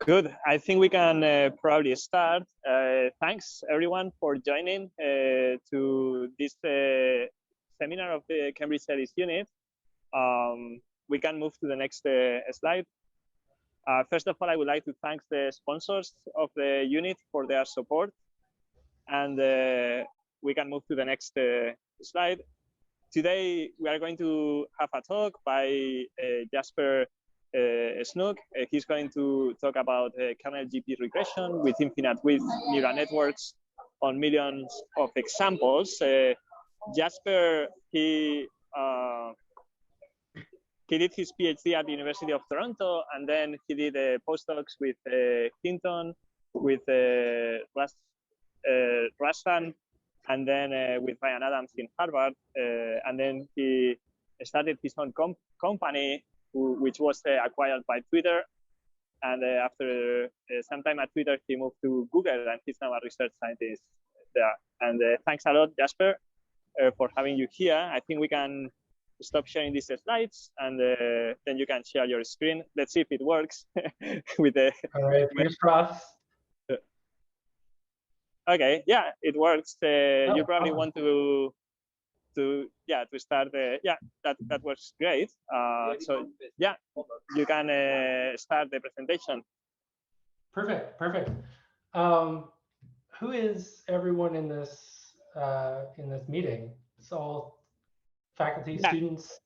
Good. I think we can probably start. Thanks, everyone, for joining to this seminar of the Cambridge Ellis unit. We can move to the next slide. First of all, I would like to thank the sponsors of the unit for their support. And we can move to the next slide. Today, we are going to have a talk by Jasper Snoek. He's going to talk about kernel GP regression with infinite width neural networks on millions of examples. Jasper, he did his PhD at the University of Toronto, and then he did postdocs with Hinton, with Rastan, and then with Ryan Adams in Harvard. And then he started his own company, which was acquired by Twitter. And after some time at Twitter, he moved to Google, and he's now a research scientist there. And thanks a lot, Jasper, for having you here. I think we can stop sharing these slides, and then you can share your screen. Let's see if it works. With the all right, fingers crossed. Okay, yeah, it works. You probably want to start. That works great. So yeah, you can start the presentation. Perfect. Who is everyone in this meeting? It's all faculty, students.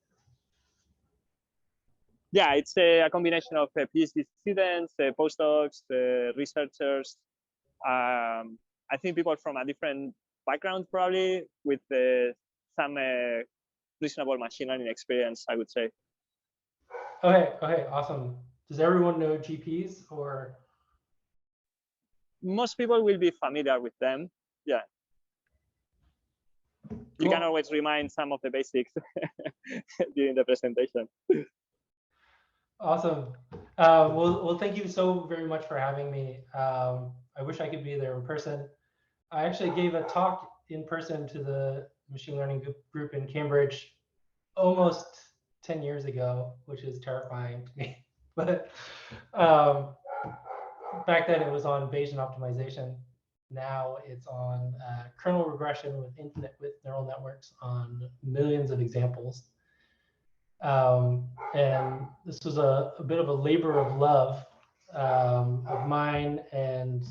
Yeah, it's a combination of PhD students, postdocs, researchers. I think people from a different background, probably, with some reasonable machine learning experience, I would say. Okay, awesome. Does everyone know GPs, or? Most people will be familiar with them, yeah. Cool. You can always remind some of the basics during the presentation. Awesome. Well, thank you so very much for having me. I wish I could be there in person. I actually gave a talk in person to the machine learning group in Cambridge almost 10 years ago, which is terrifying to me. But back then it was on Bayesian optimization. Now it's on kernel regression with infinite width neural networks on millions of examples. And this was a bit of a labor of love of mine and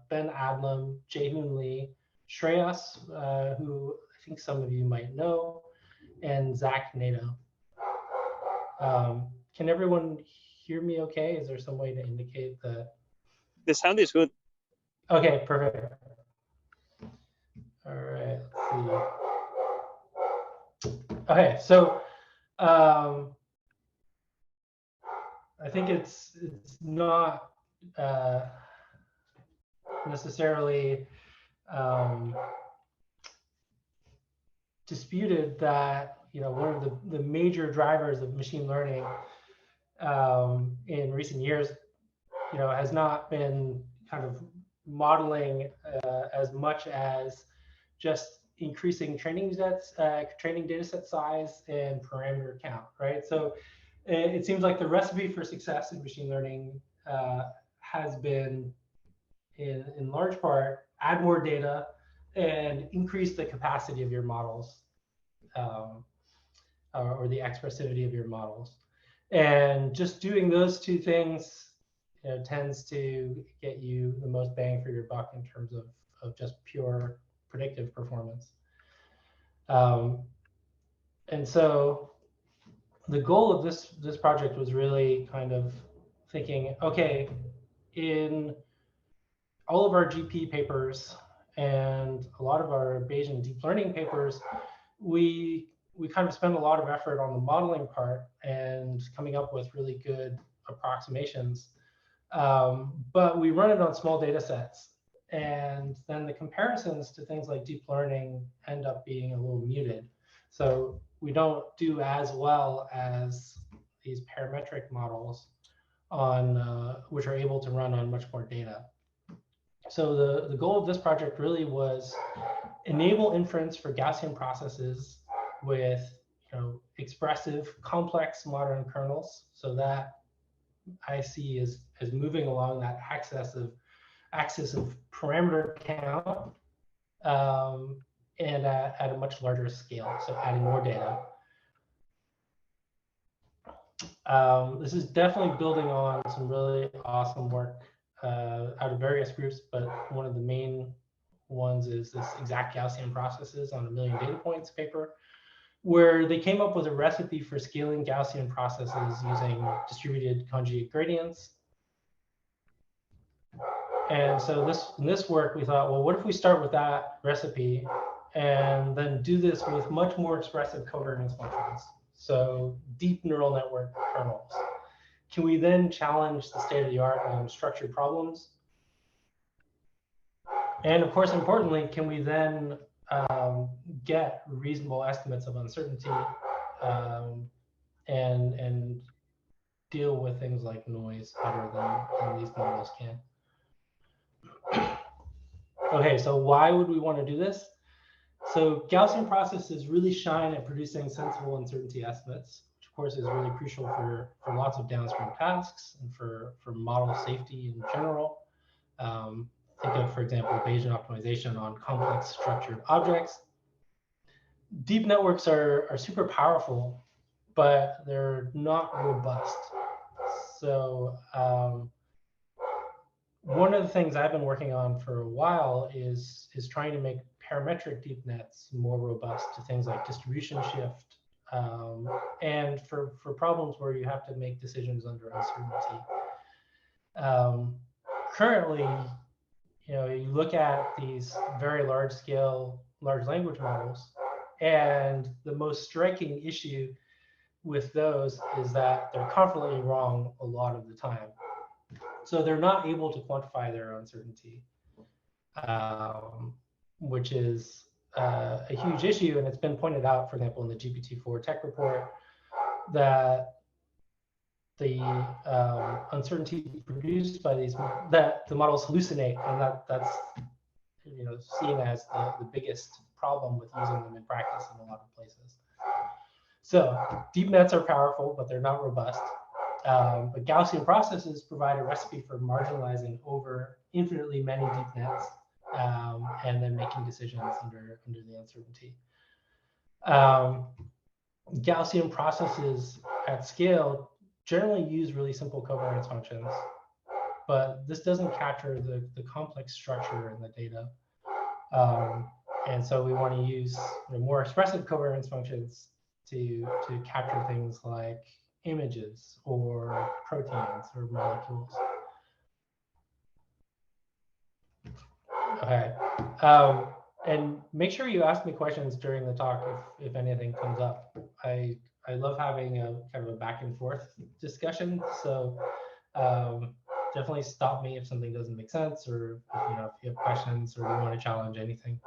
Ben Adlam, Jae-Hoon Lee, Shreyas, who I think some of you might know, and Zach Nato. Can everyone hear me okay? Is there some way to indicate that? The sound is good. Okay, perfect. All right, let's see. Okay, so I think it's not necessarily disputed that one of the major drivers of machine learning in recent years has not been kind of modeling as much as just increasing training data set size and parameter count, right? So it seems like the recipe for success in machine learning has been, in large part, add more data and increase the capacity of your models or the expressivity of your models. And just doing those two things tends to get you the most bang for your buck in terms of just pure predictive performance. And so the goal of this project was really kind of thinking, okay, in all of our GP papers and a lot of our Bayesian deep learning papers, we kind of spend a lot of effort on the modeling part and coming up with really good approximations. But we run it on small data sets. And then the comparisons to things like deep learning end up being a little muted. So we don't do as well as these parametric models on which are able to run on much more data. So the goal of this project really was enable inference for Gaussian processes with expressive, complex modern kernels, so that I see as moving along that axis of parameter count, and at a much larger scale, so adding more data. This is definitely building on some really awesome work out of various groups, but one of the main ones is this exact Gaussian processes on 1 million data points paper, where they came up with a recipe for scaling Gaussian processes using distributed conjugate gradients. And so in this work, we thought, well, what if we start with that recipe and then do this with much more expressive covariance functions? So deep neural network kernels. Can we then challenge the state of the art on structured problems? And of course, importantly, can we then get reasonable estimates of uncertainty and deal with things like noise better than these models can? Okay, so why would we want to do this? So Gaussian processes really shine at producing sensible uncertainty estimates, which of course is really crucial for lots of downstream tasks and for model safety in general. Think of, for example, Bayesian optimization on complex structured objects. Deep networks are super powerful, but they're not robust. So one of the things I've been working on for a while is trying to make parametric deep nets more robust to things like distribution shift, and for problems where you have to make decisions under uncertainty. Currently, you look at these very large-scale large language models, and the most striking issue with those is that they're confidently wrong a lot of the time. So they're not able to quantify their uncertainty, which is a huge issue. And it's been pointed out, for example, in the GPT-4 tech report, that the uncertainty produced by these, that the models hallucinate, and that's seen as the biggest problem with using them in practice in a lot of places. So deep nets are powerful, but they're not robust. But Gaussian processes provide a recipe for marginalizing over infinitely many deep nets, and then making decisions under the uncertainty. Gaussian processes at scale generally use really simple covariance functions, but this doesn't capture the complex structure in the data. And so we want to use more expressive covariance functions to capture things like images or proteins or molecules. Okay. And make sure you ask me questions during the talk if anything comes up. I love having a kind of a back and forth discussion. So definitely stop me if something doesn't make sense, or if you have questions or you want to challenge anything.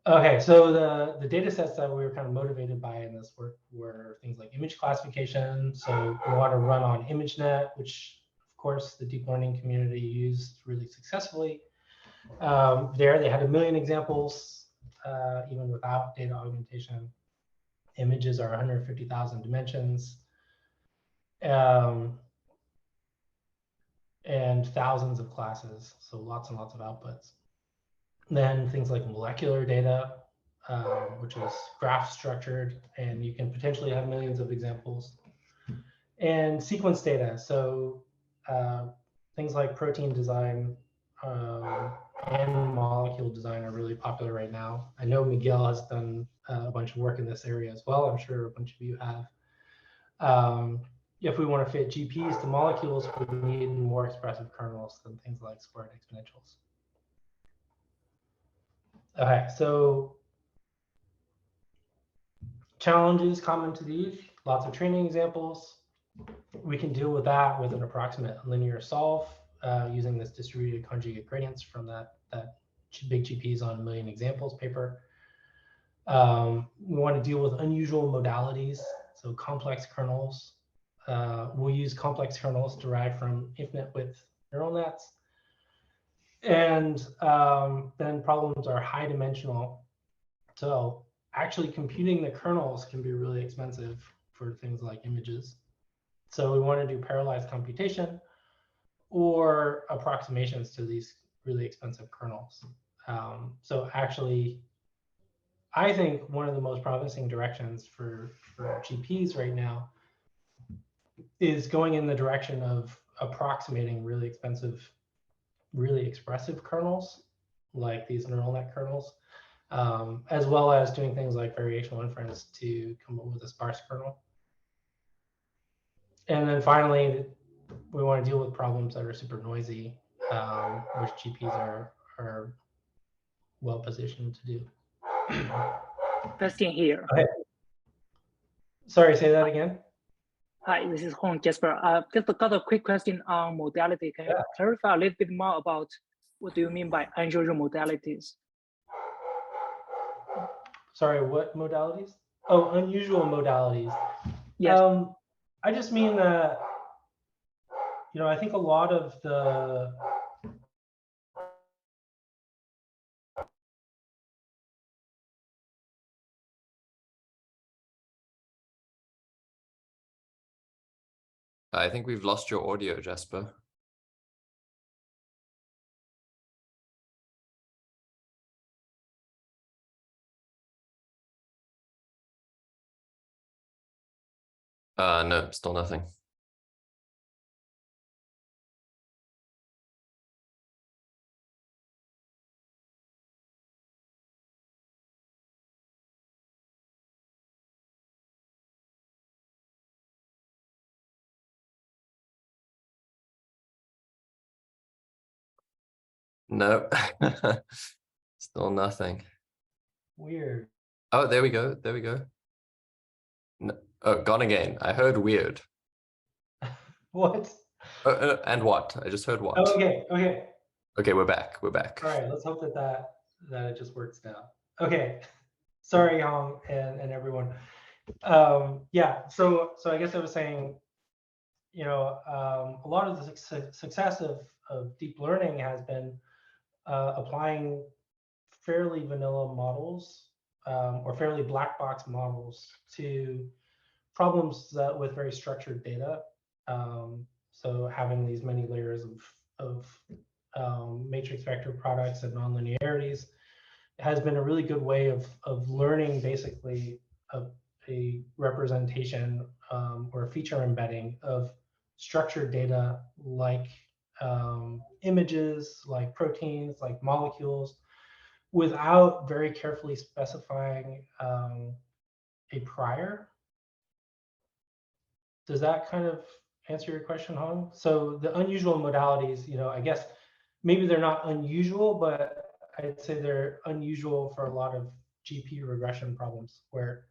Okay, so the data sets that we were kind of motivated by in this work were things like image classification. So we want to run on ImageNet, which of course the deep learning community used really successfully. There they had 1 million examples, even without data augmentation. Images are 150,000 dimensions, and thousands of classes, so lots and lots of outputs. Then things like molecular data, which is graph structured, and you can potentially have millions of examples. And sequence data, so things like protein design and molecule design are really popular right now. I know Miguel has done a bunch of work in this area as well. I'm sure a bunch of you have. If we want to fit GPs to molecules, we need more expressive kernels than things like squared exponentials. Okay, so challenges common to these, lots of training examples. We can deal with that with an approximate linear solve using this distributed conjugate gradients from that big GPs on 1 million examples paper. We want to deal with unusual modalities, so complex kernels. We'll use complex kernels derived from infinite width neural nets. And then problems are high dimensional. So actually computing the kernels can be really expensive for things like images. So we want to do parallelized computation or approximations to these really expensive kernels. So actually, I think one of the most promising directions for GPs right now is going in the direction of approximating really expensive, really expressive kernels, like these neural net kernels, as well as doing things like variational inference to come up with a sparse kernel. And then finally, we want to deal with problems that are super noisy, which GPs are well positioned to do. Question here. Okay. Sorry, say that again. Hi, this is Jasper. Just got a quick question on modality. Can you clarify a little bit more about what do you mean by unusual modalities? Sorry, what modalities? Oh, unusual modalities. Yes. I just mean that, I think a lot of the I think we've lost your audio, Jasper. No, still nothing. No, still nothing. Weird. Oh, there we go. There we go. No. Oh, gone again. I heard weird. What? And what? I just heard what? Oh, okay. Okay, we're back. We're back. All right, let's hope that it just works now. Okay. Sorry, Hong and everyone. Yeah, so I guess I was saying, a lot of the success of deep learning has been applying fairly vanilla models or fairly black box models to problems with very structured data. So having these many layers of matrix vector products and nonlinearities has been a really good way of learning basically a representation or a feature embedding of structured data like images, like proteins, like molecules, without very carefully specifying a prior. Does that kind of answer your question, Hong? So the unusual modalities, I guess maybe they're not unusual, but I'd say they're unusual for a lot of GP regression problems where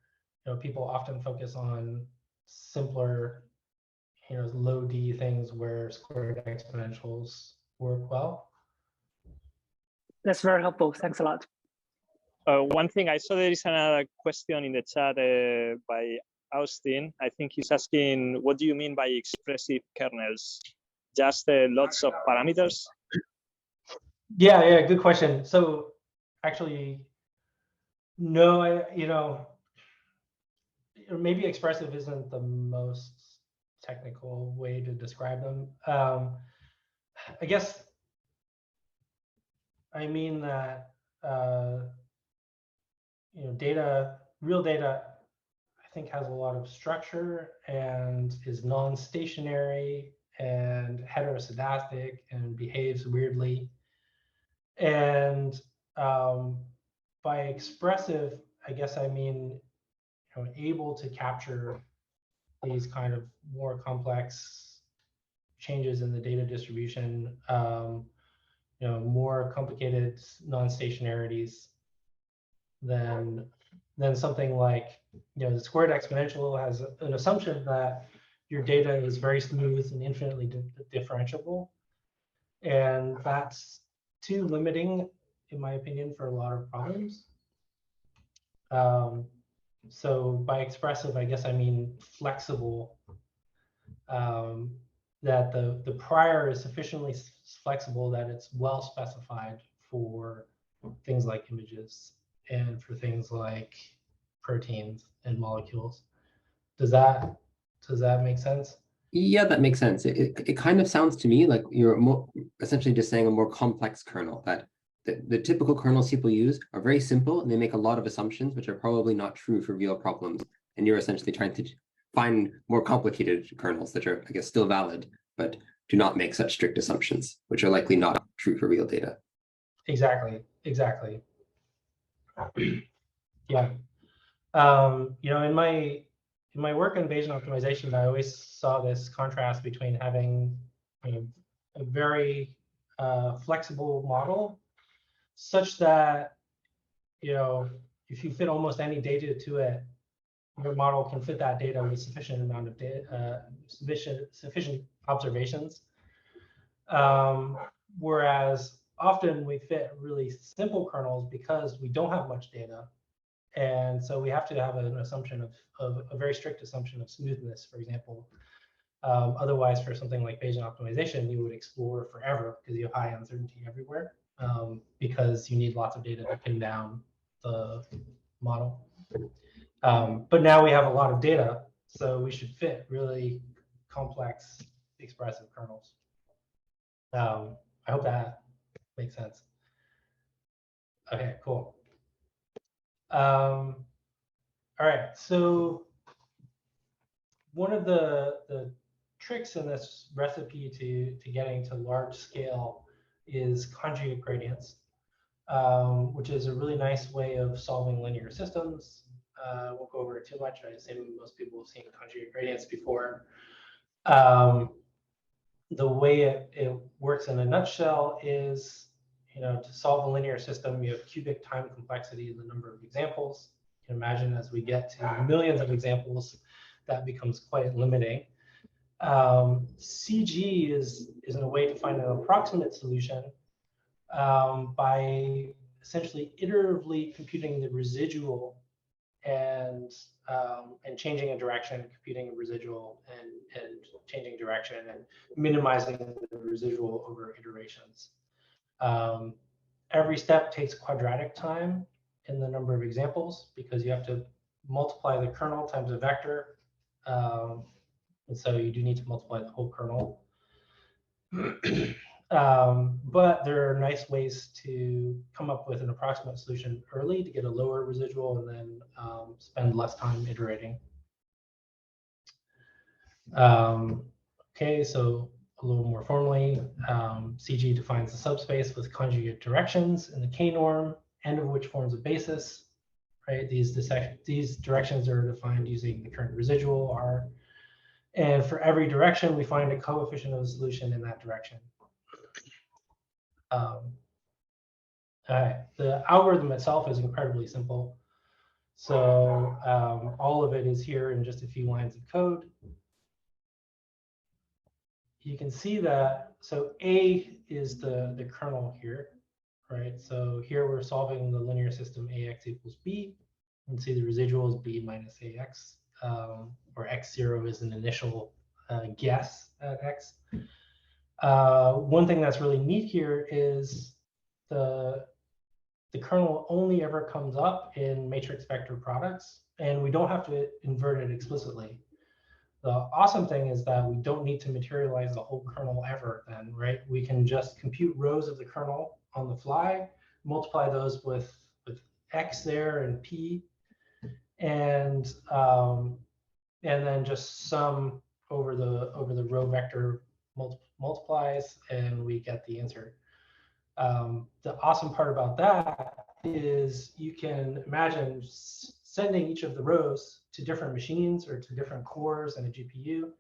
people often focus on simpler, low D things where squared exponentials work well. That's very helpful. Thanks a lot. One thing, I saw there is another question in the chat by Austin. I think he's asking, what do you mean by expressive kernels? Just lots of parameters? Yeah, good question. So actually, no, maybe expressive isn't the most technical way to describe them. I guess I mean that real data, I think has a lot of structure and is non-stationary and heteroscedastic and behaves weirdly. And by expressive, I guess I mean able to capture these kind of more complex changes in the data distribution, more complicated non-stationarities than something like, the squared exponential has an assumption that your data is very smooth and infinitely differentiable. And that's too limiting, in my opinion, for a lot of problems. So by expressive, I guess I mean flexible, that the prior is sufficiently flexible that it's well specified for things like images and for things like proteins and molecules. Does that make sense? Yeah, that makes sense. It kind of sounds to me like you're essentially just saying a more complex kernel, that the typical kernels people use are very simple and they make a lot of assumptions, which are probably not true for real problems. And you're essentially trying to find more complicated kernels that are, I guess, still valid, but do not make such strict assumptions, which are likely not true for real data. Exactly. Yeah. In my work in Bayesian optimization, I always saw this contrast between having a very flexible model, such that if you fit almost any data to it, your model can fit that data with sufficient amount of data, sufficient observations. Whereas often we fit really simple kernels because we don't have much data. And so we have to have an assumption of a very strict assumption of smoothness, for example. Otherwise, for something like Bayesian optimization, you would explore forever because you have high uncertainty everywhere, because you need lots of data to pin down the model. But now we have a lot of data, so we should fit really complex expressive kernels. I hope that makes sense. Okay, cool. All right, so one of the tricks in this recipe to getting to large scale is conjugate gradients, which is a really nice way of solving linear systems. I won't go over it too much. I assume most people have seen conjugate gradients before. The way it works in a nutshell is, to solve a linear system, you have cubic time complexity in the number of examples. You can imagine as we get to millions of examples, that becomes quite limiting. CG is a way to find an approximate solution by essentially iteratively computing the residual and changing a direction, computing a residual and changing direction and minimizing the residual over iterations. Every step takes quadratic time in the number of examples because you have to multiply the kernel times a vector. And so you do need to multiply the whole kernel. But there are nice ways to come up with an approximate solution early to get a lower residual and then spend less time iterating. Okay, so a little more formally, CG defines a subspace with conjugate directions in the k-norm, n of which forms a basis. Right, these directions are defined using the current residual R. And for every direction, we find a coefficient of a solution in that direction. All right, the algorithm itself is incredibly simple. So all of it is here in just a few lines of code. You can see that, so A is the kernel here, right? So here we're solving the linear system AX equals B. You can see the residual is B minus AX, where X0 is an initial guess at X. One thing that's really neat here is the kernel only ever comes up in matrix vector products, and we don't have to invert it explicitly. The awesome thing is that we don't need to materialize the whole kernel ever then, right? We can just compute rows of the kernel on the fly, multiply those with X there and P, and then just sum over the row vector multiplies, and we get the answer. The awesome part about that is you can imagine sending each of the rows to different machines or to different cores and a GPU,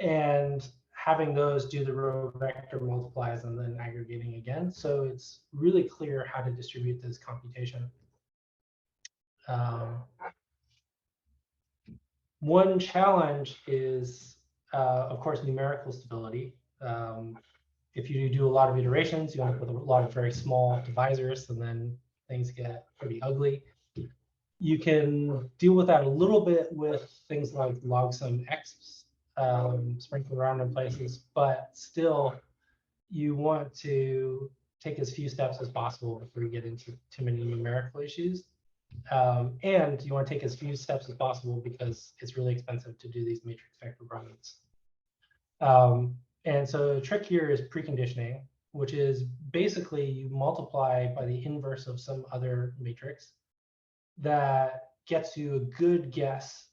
and having those do the row vector multiplies and then aggregating again. So it's really clear how to distribute this computation. One challenge is, of course, numerical stability. If you do a lot of iterations, you end up with a lot of very small divisors, and then things get pretty ugly. You can deal with that a little bit with things like log sum x sprinkled around in places, but still, you want to take as few steps as possible before you get into too many numerical issues. And you want to take as few steps as possible because it's really expensive to do these matrix vector products. And so the trick here is preconditioning, which is basically you multiply by the inverse of some other matrix that gets you a good guess,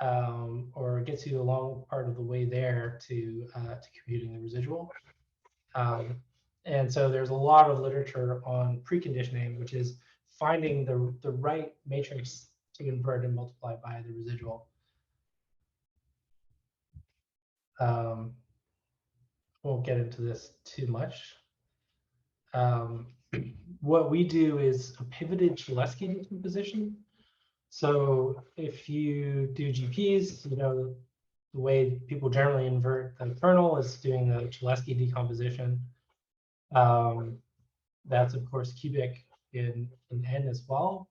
or gets you a long part of the way there to computing the residual. And so there's a lot of literature on preconditioning, which is finding the right matrix to invert and multiply by the residual. Won't get into this too much. What we do is a pivoted Cholesky decomposition. So if you do GPs, you know, the way people generally invert the kernel is doing the Cholesky decomposition. That's of course cubic in N as well.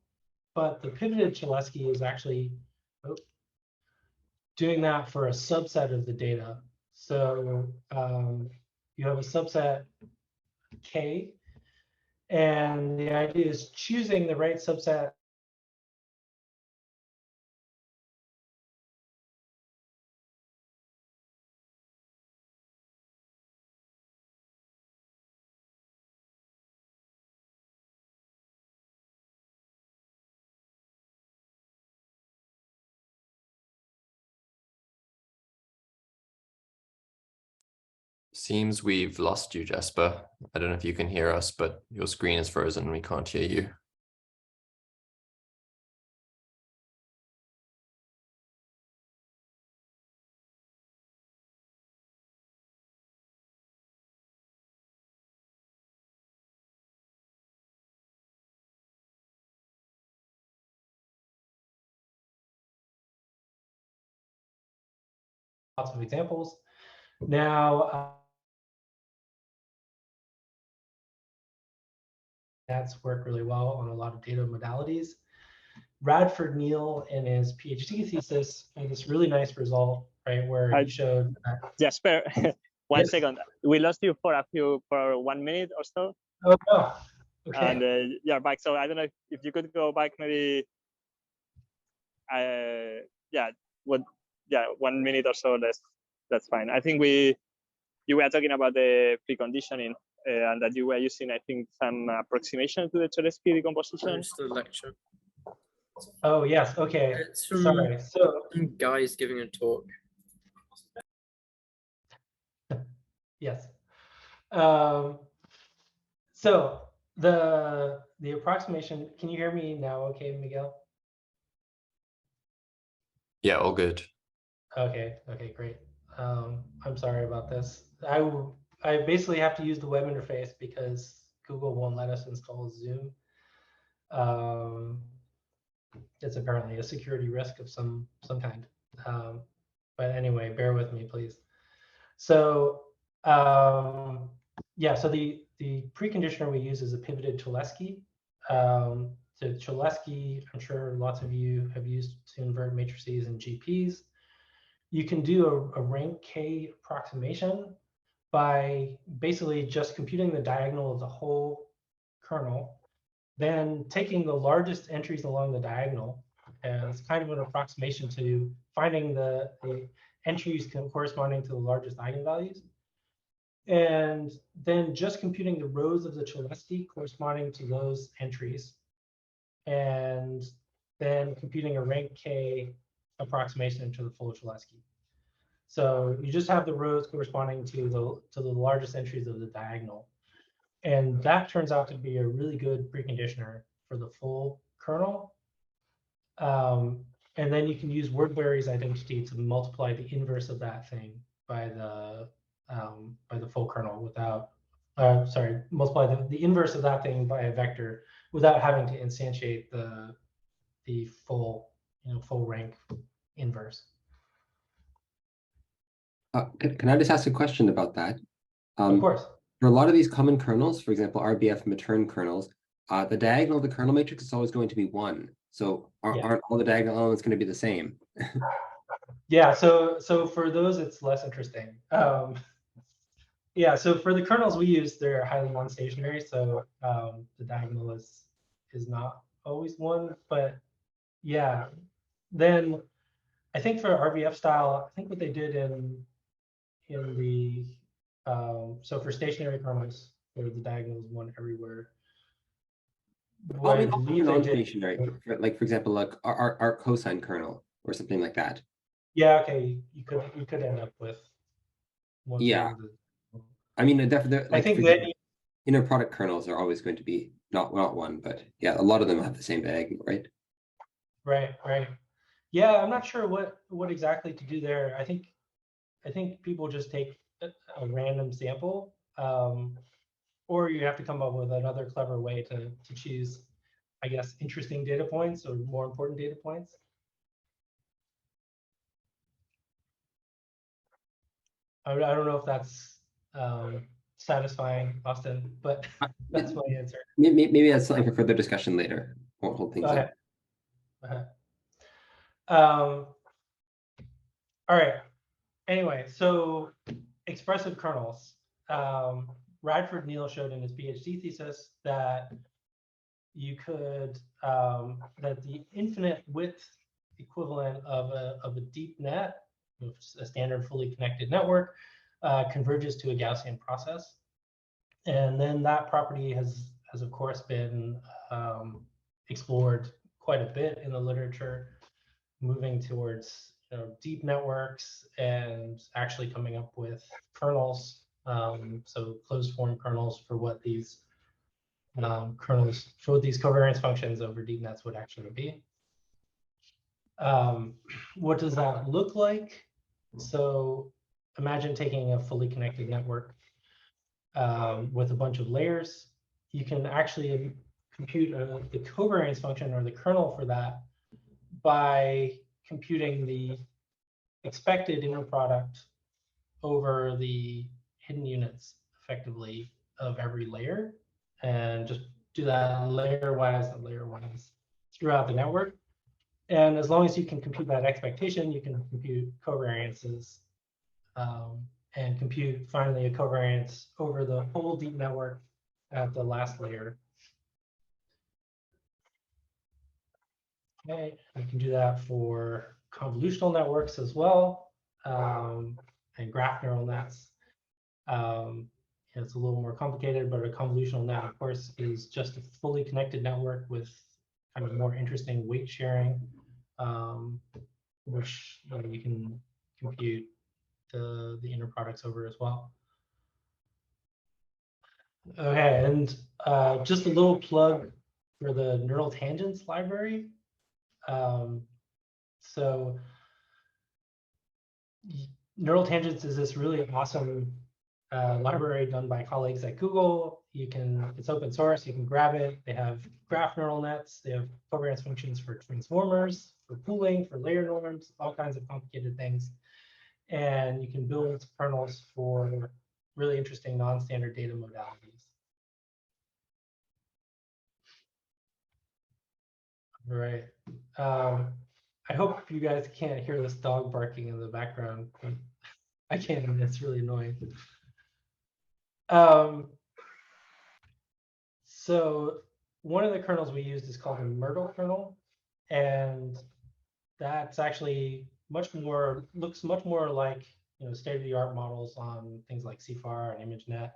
But the pivoted Cholesky is actually doing that for a subset of the data. So you have a subset K, and the idea is choosing the right subset Seems we've lost you, Jasper. I don't know if you can hear us, but your screen is frozen and we can't hear you. lots of examples. Now, that's worked really well on a lot of data modalities. Radford Neal in his PhD thesis had this really nice result, right, where he showed that. Jasper, one Yes. second. We lost you for 1 minute or so. Oh, no. Okay. And you're back. So I don't know if you could go back maybe. Yeah, 1 minute or so. That's fine. I think you were talking about the preconditioning and that you were using, I think, some approximation to the Cholesky decomposition. It's the lecture. Oh yes. Okay. It's from Sorry. So some guys giving a talk. yes. So the approximation. Can you hear me now? Okay, Miguel. Yeah, all good. Okay. Okay. Great. I'm sorry about this. I basically have to use the web interface because Google won't let us install Zoom. It's apparently a security risk of some kind. But anyway, bear with me, please. So yeah, so the preconditioner we use is a pivoted Cholesky. The Cholesky, I'm sure lots of you have used to invert matrices and GPs. You can do a rank K approximation by basically just computing the diagonal of the whole kernel, then taking the largest entries along the diagonal as kind of an approximation to finding the entries corresponding to the largest eigenvalues, and then just computing the rows of the Cholesky corresponding to those entries, and then computing a rank K approximation to the full Cholesky. So you just have the rows corresponding to the largest entries of the diagonal. And that turns out to be a really good preconditioner for the full kernel. And then you can use Wordberry's identity to multiply the inverse of that thing by the full kernel without, multiply the inverse of that thing by a vector without having to instantiate the full, full rank inverse. Can I just ask a question about that? Of course. For a lot of these common kernels, for example, RBF matern kernels, the diagonal of the kernel matrix is always going to be 1. So aren't all the diagonal elements going to be the same? Yeah, so for those, it's less interesting. Yeah, so for the kernels we use, they're highly non-stationary, so the diagonal is not always 1. But yeah, then I think for RBF style, I think what they did in in the so for stationary kernels, where the diagonal is 1 everywhere. Well, I mean, non-stationary, like for example, like our cosine kernel or something like that. Yeah, okay, you could end up with one. Yeah, I mean, definitely. Like, I think that inner product kernels are always going to be not 1, but yeah, a lot of them have the same diagonal, right? Right. Yeah, I'm not sure what exactly to do there. I think people just take a random sample, or you have to come up with another clever way to choose, I guess, interesting data points or more important data points. I don't know if that's satisfying, Austin, but that's my answer. Maybe that's something for further discussion later. Won't hold things up. All right. Anyway, so expressive kernels. Radford Neal showed in his PhD thesis that you could that the infinite width equivalent of a deep net, a standard fully connected network, converges to a Gaussian process, and then that property has of course been explored quite a bit in the literature, moving towards deep networks and actually coming up with kernels, so closed form kernels for what these kernels, for what these covariance functions over deep nets would actually be. What does that look like? So imagine taking a fully connected network with a bunch of layers. You can actually compute the covariance function or the kernel for that by computing the expected inner product over the hidden units, effectively, of every layer, and just do that layer-wise throughout the network. And as long as you can compute that expectation, you can compute covariances and compute finally a covariance over the whole deep network at the last layer. Okay, you can do that for convolutional networks as well, and graph neural nets. It's a little more complicated, but a convolutional net, of course, is just a fully connected network with kind of more interesting weight sharing, which you can compute the inner products over as well. Okay, and just a little plug for the neural tangents library. So neural tangents is this really awesome library done by colleagues at Google. It's open source, you can grab it. They have graph neural nets, they have covariance functions for transformers, for pooling, for layer norms, all kinds of complicated things. And you can build kernels for really interesting non-standard data modalities. All right. I hope you guys can't hear this dog barking in the background. I can, and it's really annoying. So one of the kernels we used is called a Numerical kernel, and that's actually looks much more like state-of-the-art models on things like CFAR and ImageNet,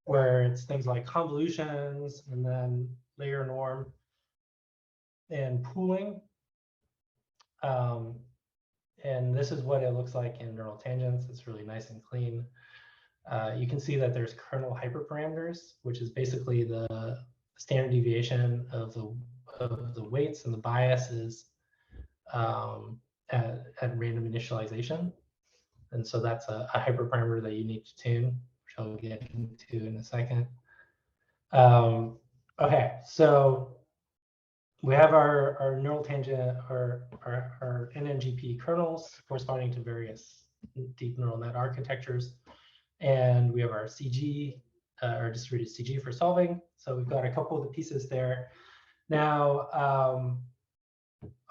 where it's things like convolutions and then layer norm and pooling. And this is what it looks like in neural tangents. It's really nice and clean. You can see that there's kernel hyperparameters, which is basically the standard deviation of the weights and the biases at random initialization. And so that's a hyperparameter that you need to tune, which I'll get into in a second. Okay, so we have our neural tangent, our NNGP kernels corresponding to various deep neural net architectures. And we have our CG, our distributed CG for solving. So we've got a couple of the pieces there. Now,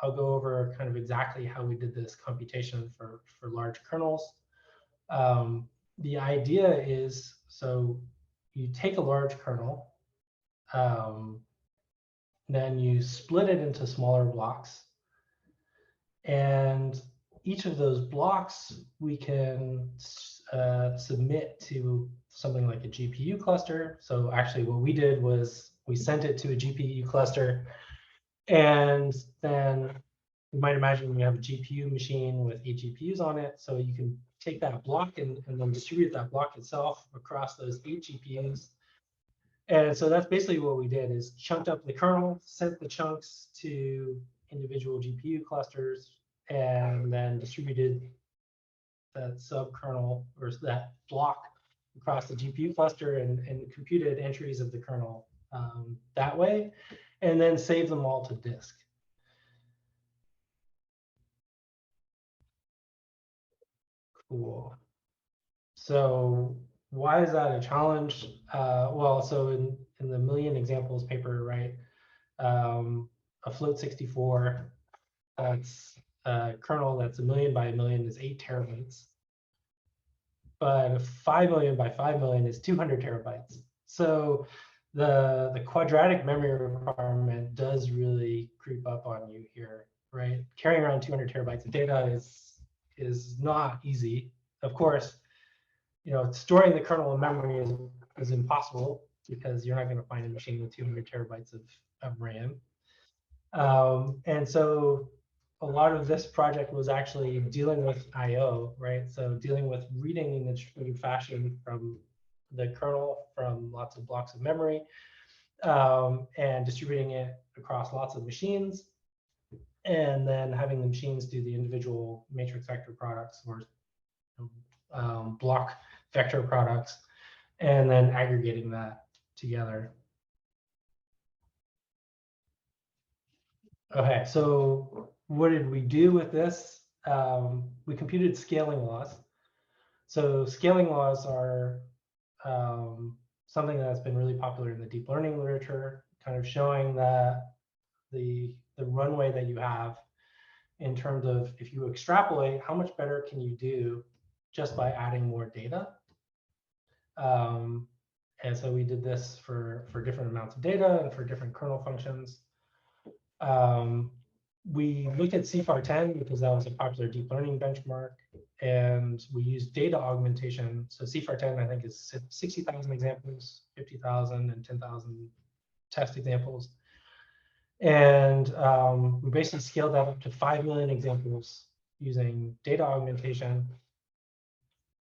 I'll go over kind of exactly how we did this computation for large kernels. The idea is, so you take a large kernel, then you split it into smaller blocks. And each of those blocks we can submit to something like a GPU cluster. So actually what we did was we sent it to a GPU cluster, and then you might imagine you have a GPU machine with 8 GPUs on it. So you can take that block and then distribute that block itself across those 8 GPUs. And so that's basically what we did, is chunked up the kernel, sent the chunks to individual GPU clusters, and then distributed that sub-kernel or that block across the GPU cluster and computed entries of the kernel that way, and then save them all to disk. Cool. So why is that a challenge? Well, so in the million examples paper, right, a float 64, that's a kernel that's 1 million by 1 million is 8 terabytes. But a 5 million by 5 million is 200 terabytes. So the quadratic memory requirement does really creep up on you here, right? Carrying around 200 terabytes of data is not easy. Of course, you know, storing the kernel in memory is impossible, because you're not going to find a machine with 200 terabytes of RAM. And so a lot of this project was actually dealing with I/O, right? So dealing with reading in a distributed fashion from the kernel from lots of blocks of memory, and distributing it across lots of machines, and then having the machines do the individual matrix vector products or block vector products, and then aggregating that together. Okay, so what did we do with this? We computed scaling laws. So scaling laws are something that's been really popular in the deep learning literature, kind of showing that the runway that you have in terms of, if you extrapolate, how much better can you do just by adding more data? And so we did this for different amounts of data and for different kernel functions. We looked at CFAR10 because that was a popular deep learning benchmark, and we used data augmentation. So CFAR10, I think, is 60,000 examples, 50,000, and 10,000 test examples. And we basically scaled that up to 5 million examples using data augmentation,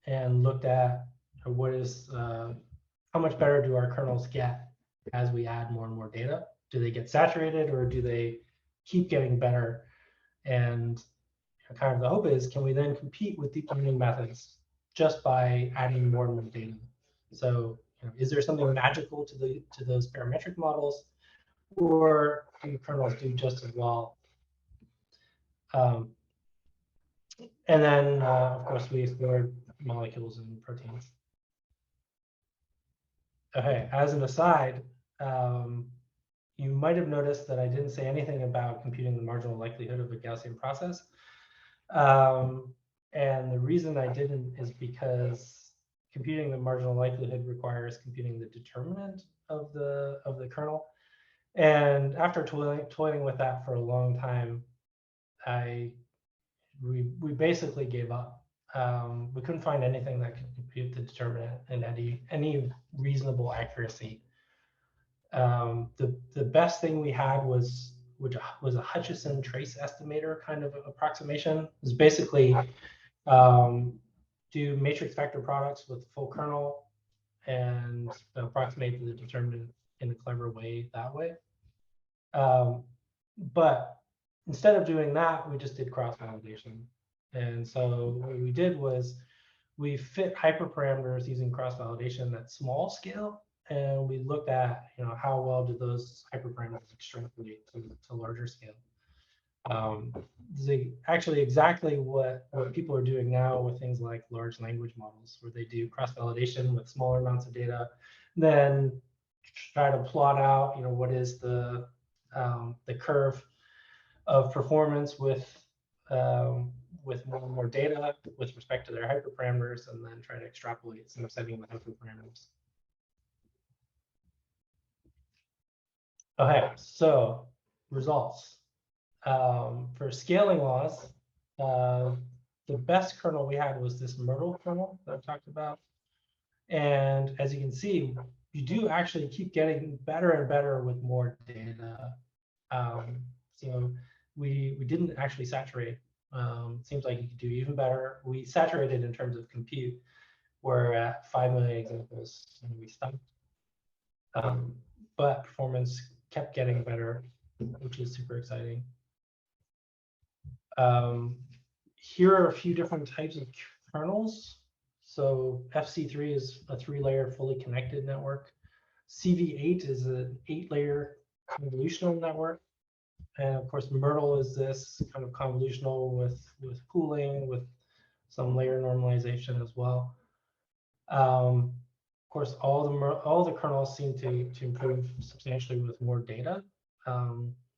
and looked at what is, how much better do our kernels get as we add more and more data? Do they get saturated, or do they keep getting better? And kind of the hope is, can we then compete with deep learning methods just by adding more and more data? So, you know, is there something magical to those parametric models, or do kernels do just as well? And then, of course, we explored molecules and proteins. Okay, as an aside, you might have noticed that I didn't say anything about computing the marginal likelihood of a Gaussian process. And the reason I didn't is because computing the marginal likelihood requires computing the determinant of the kernel. And after toiling with that for a long time, we basically gave up. We couldn't find anything that could compute the determinant in any reasonable accuracy. The best thing we had was a Hutchison trace estimator kind of approximation. It was basically do matrix vector products with full kernel and approximate the determinant in a clever way that way. But instead of doing that, we just did cross-validation. And so what we did was we fit hyperparameters using cross-validation at small scale, and we looked at, you know, how well do those hyperparameters extrapolate to larger scale. Actually exactly what people are doing now with things like large language models, where they do cross-validation with smaller amounts of data, then try to plot out, you know, what is the curve of performance with more and more data with respect to their hyperparameters, and then try to extrapolate some setting the hyperparameters. Okay, so results. For scaling laws, the best kernel we had was this Myrtle kernel that I've talked about. And as you can see, you do actually keep getting better and better with more data. So we didn't actually saturate. Seems like you could do even better. We saturated in terms of compute. We're at 5 million examples and we stopped. But performance kept getting better, which is super exciting. Here are a few different types of kernels. So FC3 is a 3-layer fully connected network. CV8 is an 8-layer convolutional network. And of course, Myrtle is this kind of convolutional with pooling, with some layer normalization as well. Of course, all the kernels seem to improve substantially with more data.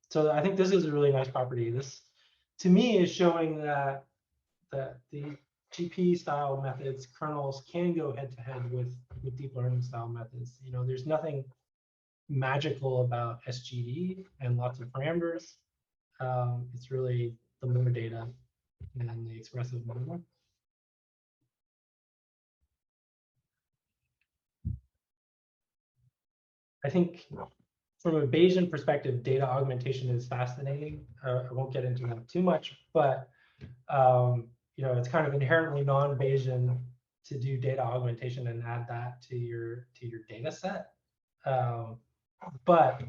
So I think this is a really nice property. This, to me, is showing that the GP style methods, kernels can go head to head with deep learning style methods. You know, there's nothing magical about SGD and lots of parameters. It's really the more data and the expressive model. I think from a Bayesian perspective, data augmentation is fascinating. I won't get into that too much, but you know, it's kind of inherently non-Bayesian to do data augmentation and add that to your data set. But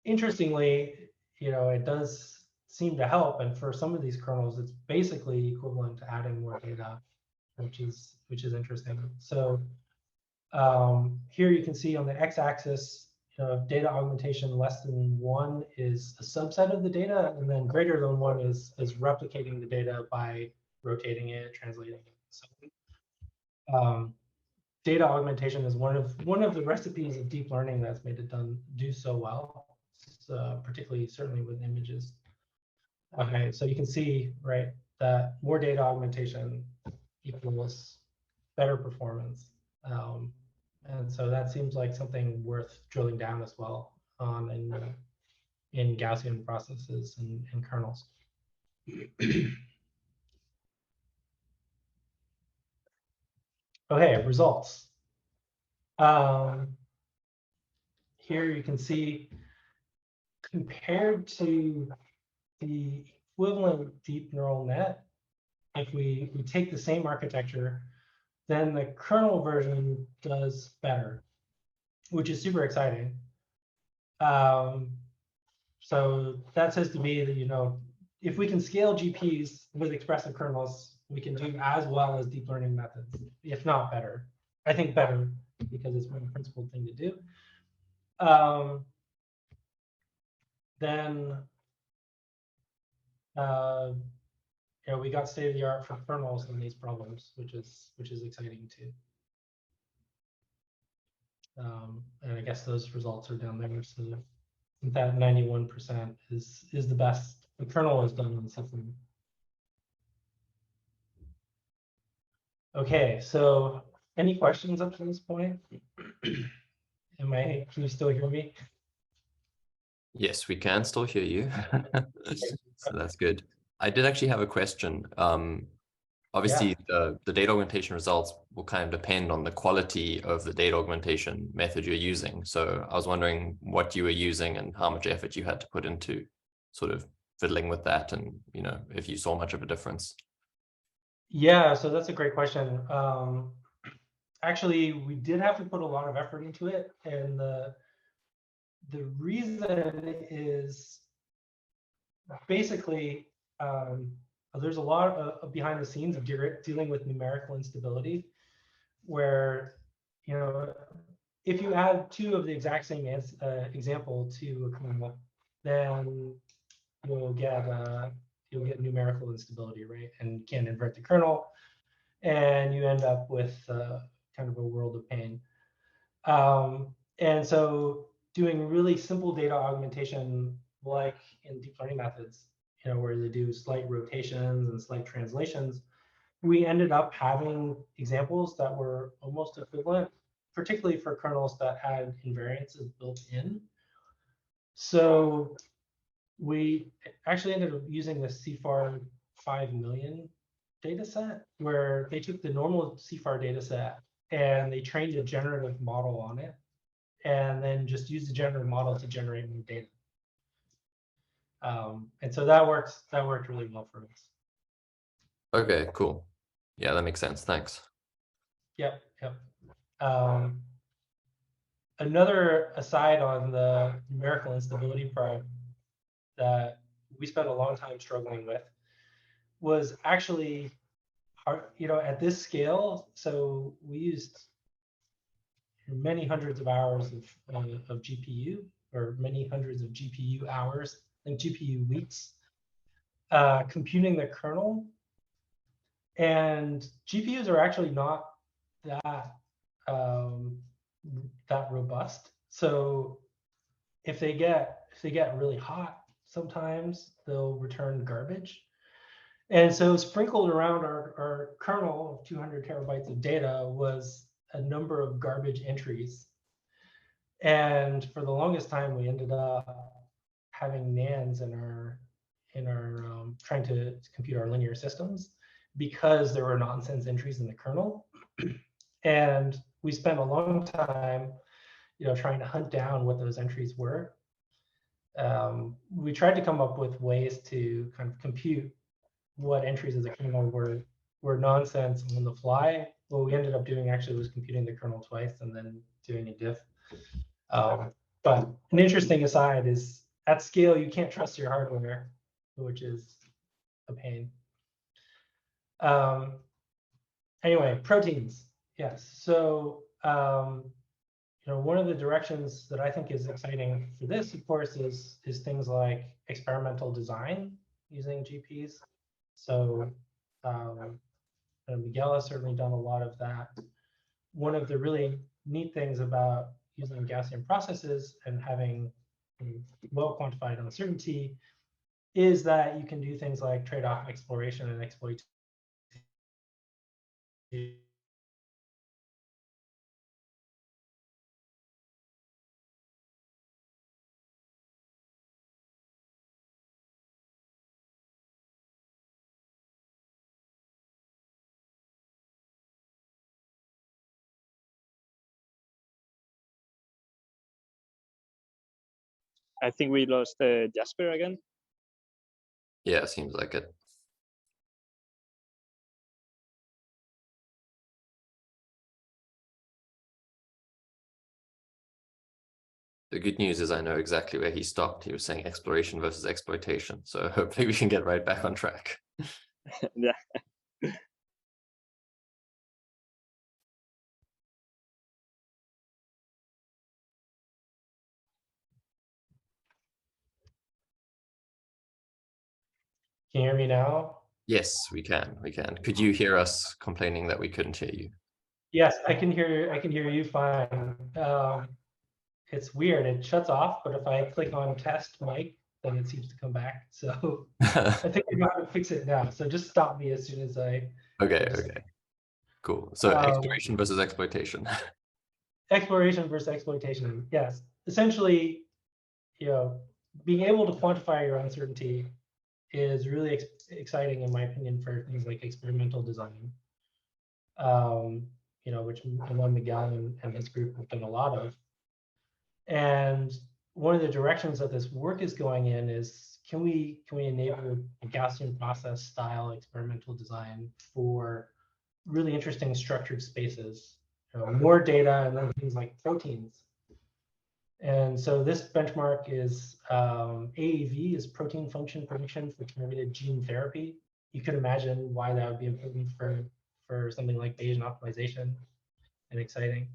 interestingly, you know, it does seem to help. And for some of these kernels, it's basically equivalent to adding more data, which is interesting. So here you can see on the x-axis, data augmentation less than 1 is a subset of the data, and then greater than 1 is replicating the data by rotating it, translating it. So data augmentation is one of the recipes of deep learning that's made it do so well, particularly certainly with images. Okay, so you can see, right, that more data augmentation equals better performance. And so that seems like something worth drilling down as well on in Gaussian processes and kernels. Okay, results. Here you can see, compared to the equivalent deep neural net, if we take the same architecture, then the kernel version does better, which is super exciting. So that says to me that, you know, if we can scale GPs with expressive kernels, we can do as well as deep learning methods, if not better. I think better because it's one principled thing to do. Then you know, we got state of the art for kernels in these problems, which is exciting too. And I guess those results are down there. So that 91% is the best the kernel has done on the system. Okay, so any questions up to this point? Can you still hear me? Yes, we can still hear you. So that's good. I did actually have a question. Obviously, the data augmentation results will kind of depend on the quality of the data augmentation method you're using. So I was wondering what you were using and how much effort you had to put into sort of fiddling with that, and, you know, if you saw much of a difference. Yeah, so that's a great question. Actually, we did have to put a lot of effort into it, and the reason is basically there's a lot of behind the scenes of dealing with numerical instability, where, you know, if you add 2 of the exact same example to a kernel, then you'll get numerical instability, right? And you can't invert the kernel, and you end up with kind of a world of pain. And so doing really simple data augmentation, like in deep learning methods, you know, where they do slight rotations and slight translations, we ended up having examples that were almost equivalent, particularly for kernels that had invariances built in. So we actually ended up using the CFAR 5 million dataset where they took the normal CFAR dataset and they trained a generative model on it, and then just used the generative model to generate new data. And so that worked really well for us. Okay, cool. Yeah, that makes sense. Thanks. Yep. Another aside on the numerical instability problem that we spent a long time struggling with was actually, at this scale. So we used many hundreds of hours of GPU, or many hundreds of GPU hours, and GPU weeks, computing the kernel. And GPUs are actually not that robust. So if they get really hot, sometimes they'll return garbage. And so sprinkled around our kernel of 200 terabytes of data was a number of garbage entries. And for the longest time, we ended up having nans in our trying to compute our linear systems, because there were nonsense entries in the kernel. And we spent a long time, trying to hunt down what those entries were. We tried to come up with ways to kind of compute what entries of the kernel were nonsense on the fly. What we ended up doing actually was computing the kernel twice and then doing a diff. But an interesting aside is, at scale, you can't trust your hardware, which is a pain. Anyway, proteins. Yes. So one of the directions that I think is exciting for this, of course, is things like experimental design using GPs. So Miguel has certainly done a lot of that. One of the really neat things about using Gaussian processes and having well quantified uncertainty is that you can do things like trade-off exploration and exploitation. I think we lost Jasper again. Yeah, seems like it. The good news is I know exactly where he stopped. He was saying exploration versus exploitation. So hopefully we can get right back on track. Yeah. Can you hear me now? Yes, we can. Could you hear us complaining that we couldn't hear you? Yes, I can hear you fine. It's weird. It shuts off, but if I click on test mic, then it seems to come back. So I think I know how to fix it now. So just stop me as soon as I. Okay. Cool. So exploration versus exploitation. Exploration versus exploitation. Yes. Essentially, being able to quantify your uncertainty is really exciting, in my opinion, for things like experimental design. Which I know Miguel and his group have done a lot of. And one of the directions that this work is going in is, can we enable a Gaussian process style experimental design for really interesting structured spaces, more data, and then things like proteins. And so this benchmark is AAV, is protein function prediction for targeted gene therapy. You could imagine why that would be important for something like Bayesian optimization and exciting.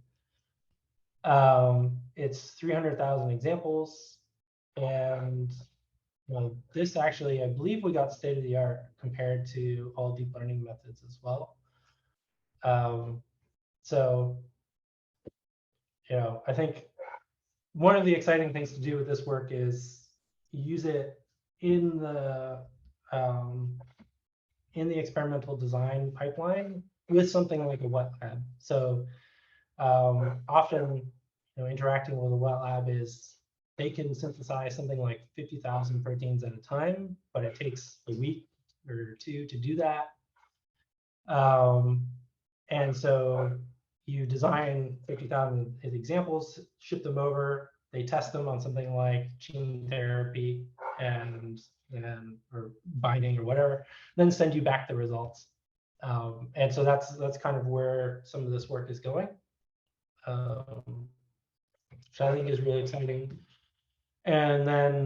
It's 300,000 examples, and this actually, I believe we got state of the art compared to all deep learning methods as well. So, I think one of the exciting things to do with this work is use it in the experimental design pipeline with something like a wet lab. So often, interacting with a wet lab is they can synthesize something like 50,000 proteins at a time, but it takes a week or two to do that. And so you design 50,000 examples, ship them over, they test them on something like gene therapy and or binding or whatever, then send you back the results. And so that's kind of where some of this work is going, which I think is really exciting. And then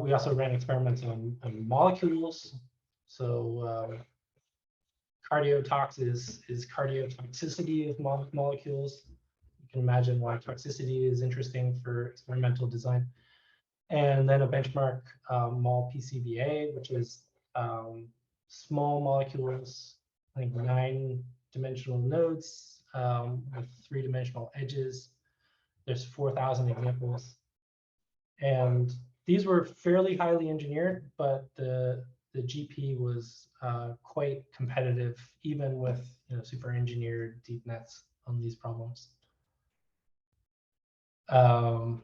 we also ran experiments on molecules. So cardiotox is cardiotoxicity of molecules. You can imagine why toxicity is interesting for experimental design. And then a benchmark mol PCBA, which is small molecules, I think 9-dimensional nodes with 3-dimensional edges. There's 4,000 examples. And these were fairly highly engineered, but the GP was quite competitive, even with super engineered deep nets on these problems. Oh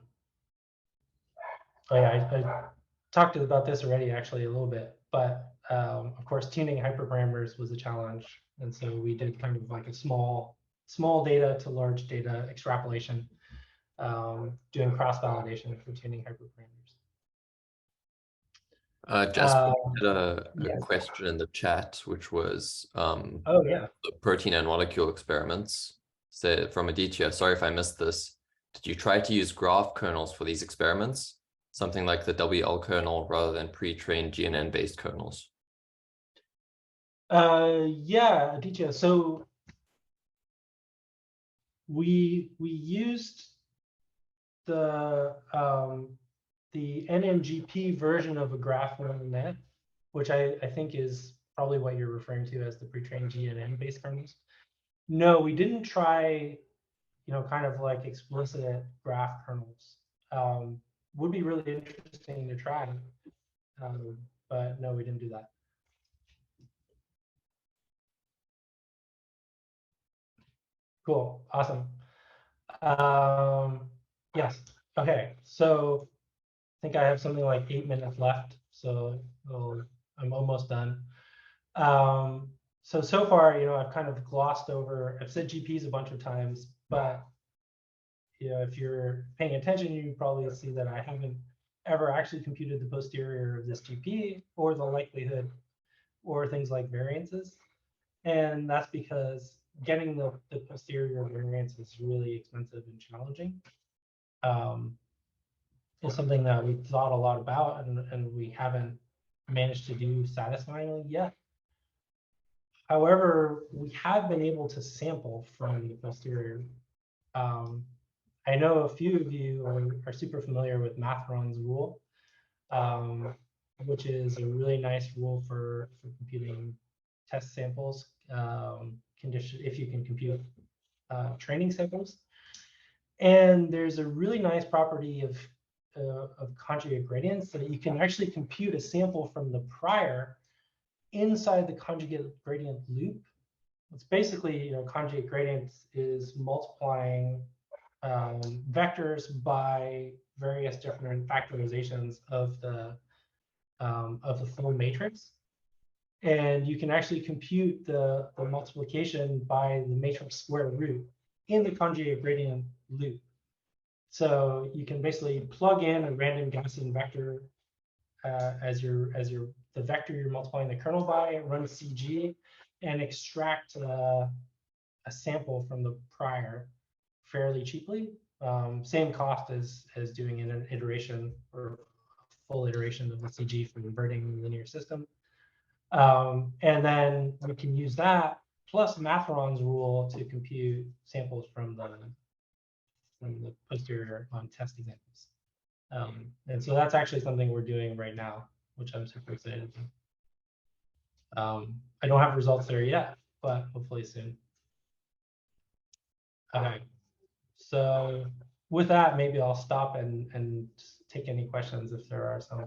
yeah, I talked about this already actually a little bit, but of course tuning hyperparameters was a challenge, and so we did kind of like a small data to large data extrapolation, doing cross-validation for tuning hyperparameters. Jasper had a yes. question in the chat, which was oh yeah, the protein and molecule experiments. So from Aditya, sorry if I missed this. Did you try to use graph kernels for these experiments? Something like the WL kernel rather than pre-trained GNN-based kernels? Yeah, Aditya. So we used the NMGP version of a graph neural net, which I think is probably what you're referring to as the pre-trained GNN-based kernels. No, we didn't try, kind of like explicit graph kernels. Would be really interesting to try, but no, we didn't do that. Cool, awesome. Yes, okay, so I think I have something like 8 minutes left, so I'm almost done. So far, I've kind of glossed over, I've said GPs a bunch of times, but if you're paying attention, you probably see that I haven't ever actually computed the posterior of this GP or the likelihood or things like variances. And that's because getting the posterior variance is really expensive and challenging. It's something that we thought a lot about and we haven't managed to do satisfyingly yet. However, we have been able to sample from the posterior. I know a few of you are super familiar with Mathron's rule, which is a really nice rule for computing test samples, if you can compute training samples. And there's a really nice property of conjugate gradients that you can actually compute a sample from the prior inside the conjugate gradient loop. It's basically, conjugate gradients is multiplying vectors by various different factorizations of the full matrix. And you can actually compute the multiplication by the matrix square root in the conjugate gradient loop. So you can basically plug in a random Gaussian vector as the vector you're multiplying the kernel by, run CG, and extract a sample from the prior fairly cheaply. Same cost as doing an iteration or full iteration of the CG for inverting the linear system. And then we can use that plus Mathron's rule to compute samples from the posterior on test examples. And so that's actually something we're doing right now, which I'm super excited about. I don't have results there yet, but hopefully soon. Okay, so with that, maybe I'll stop and take any questions if there are some.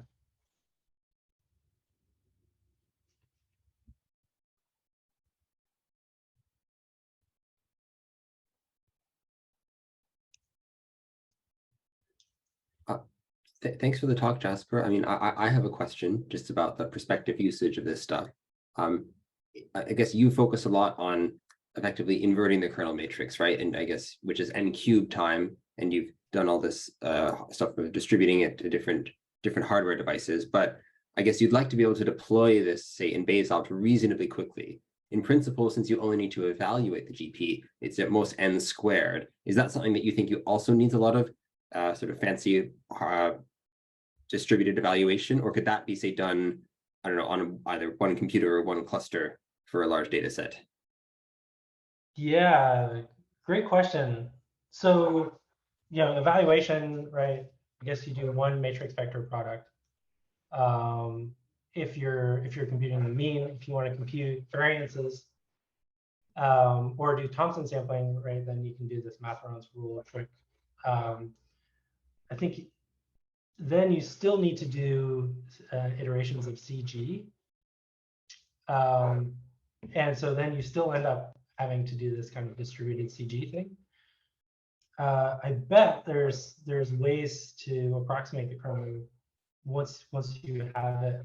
Thanks for the talk, Jasper. I mean, I have a question just about the prospective usage of this stuff. I guess you focus a lot on effectively inverting the kernel matrix, right? And I guess which is n cubed time, and you've done all this stuff of distributing it to different hardware devices. But I guess you'd like to be able to deploy this, say, in Baseopt reasonably quickly. In principle, since you only need to evaluate the GP, it's at most n squared. Is that something that you think you also needs a lot of sort of fancy distributed evaluation, or could that be, say, done, I don't know, on either one computer or one cluster for a large data set? Yeah, great question. So, evaluation, right? I guess you do one matrix vector product. If you're computing the mean, if you want to compute variances, or do Thompson sampling, right? Then you can do this Matheron's rule trick. I think then you still need to do iterations of CG. And so then you still end up having to do this kind of distributed CG thing. I bet there's ways to approximate the kernel once you have it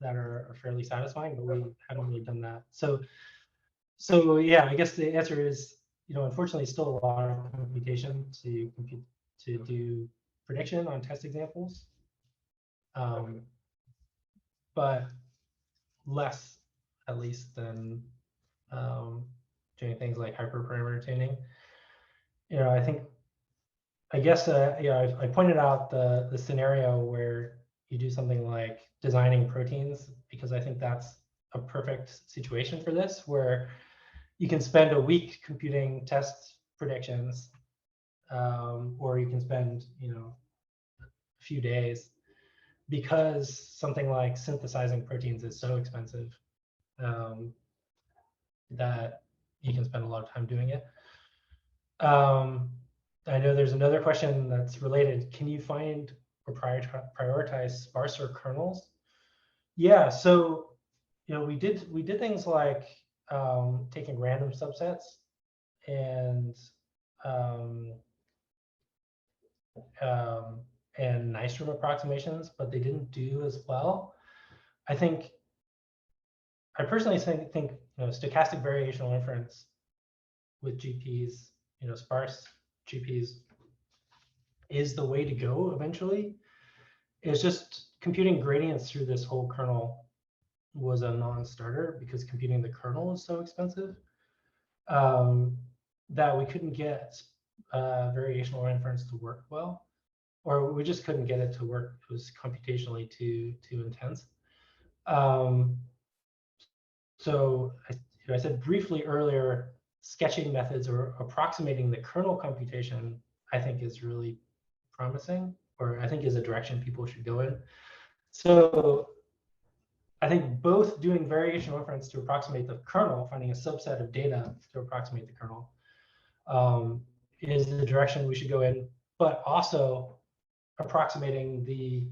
that are fairly satisfying, but we haven't really done that. So yeah, I guess the answer is, unfortunately, still a lot of computation to do prediction on test examples, but less, at least, than doing things like hyperparameter tuning. I guess I pointed out the scenario where you do something like designing proteins, because I think that's a perfect situation for this, where you can spend a week computing test predictions, or you can spend a few days, because something like synthesizing proteins is so expensive that you can spend a lot of time doing it. I know there's another question that's related. Can you find or prioritize sparser kernels? Yeah, so we did things like taking random subsets and Nystrom approximations, but they didn't do as well. I personally think stochastic variational inference with GPs, sparse GPs, is the way to go eventually. It's just computing gradients through this whole kernel was a non-starter, because computing the kernel is so expensive that we couldn't get variational inference to work well, or we just couldn't get it to work. It was computationally too intense. So I said briefly earlier, sketching methods or approximating the kernel computation, I think, is really promising, or I think is a direction people should go in. So I think both doing variational inference to approximate the kernel, finding a subset of data to approximate the kernel, is the direction we should go in, but also approximating the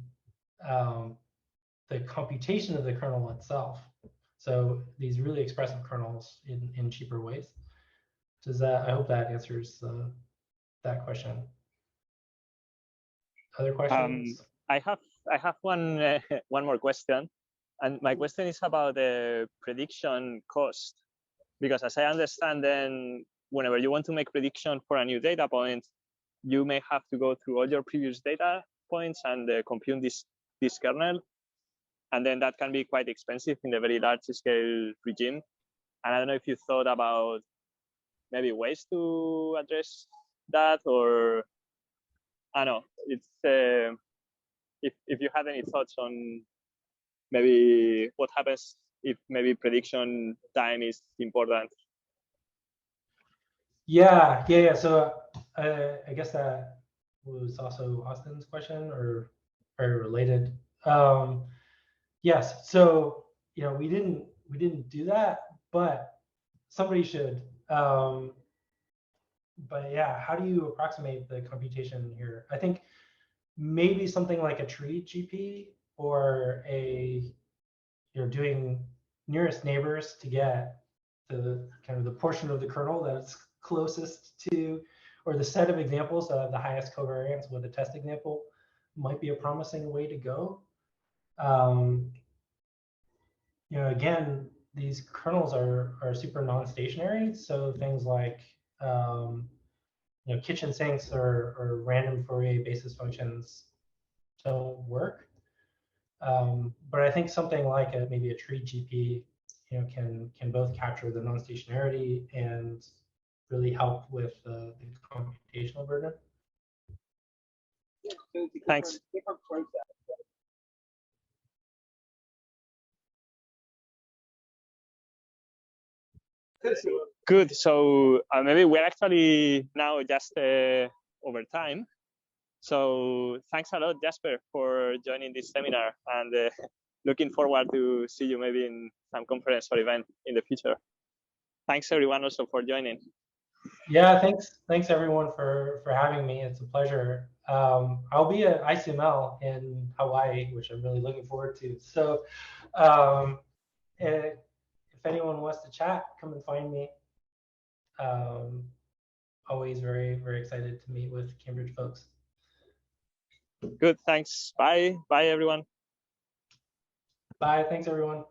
computation of the kernel itself. So these really expressive kernels in cheaper ways. I hope that answers that question. Other questions? I have one more question, and my question is about the prediction cost, because as I understand, then whenever you want to make prediction for a new data point, you may have to go through all your previous data points and compute this kernel, and then that can be quite expensive in the very large scale regime. And I don't know if you thought about maybe ways to address that, or I don't know. It's if you have any thoughts on maybe what happens if maybe prediction time is important. Yeah. So I guess that was also Austin's question, or very related. Yes. So we didn't do that, but somebody should. But yeah, how do you approximate the computation here? I think maybe something like a tree GP, or doing nearest neighbors to get the kind of the portion of the kernel that's closest to, or the set of examples that have the highest covariance with a test example, might be a promising way to go. again, these kernels are super non-stationary. So things like kitchen sinks or random Fourier basis functions don't work. But I think something like maybe a tree GP, can both capture the non-stationarity and really help with the computational burden. Thanks. Good. So maybe we're actually now just over time. So thanks a lot, Jasper, for joining this seminar, and looking forward to see you maybe in some conference or event in the future. Thanks everyone also for joining. Yeah, thanks everyone for having me. It's a pleasure. I'll be at ICML in Hawaii, which I'm really looking forward to. So if anyone wants to chat, come and find me. Always very, very excited to meet with Cambridge folks. Good, thanks. Bye. Bye, everyone. Bye. Thanks, everyone.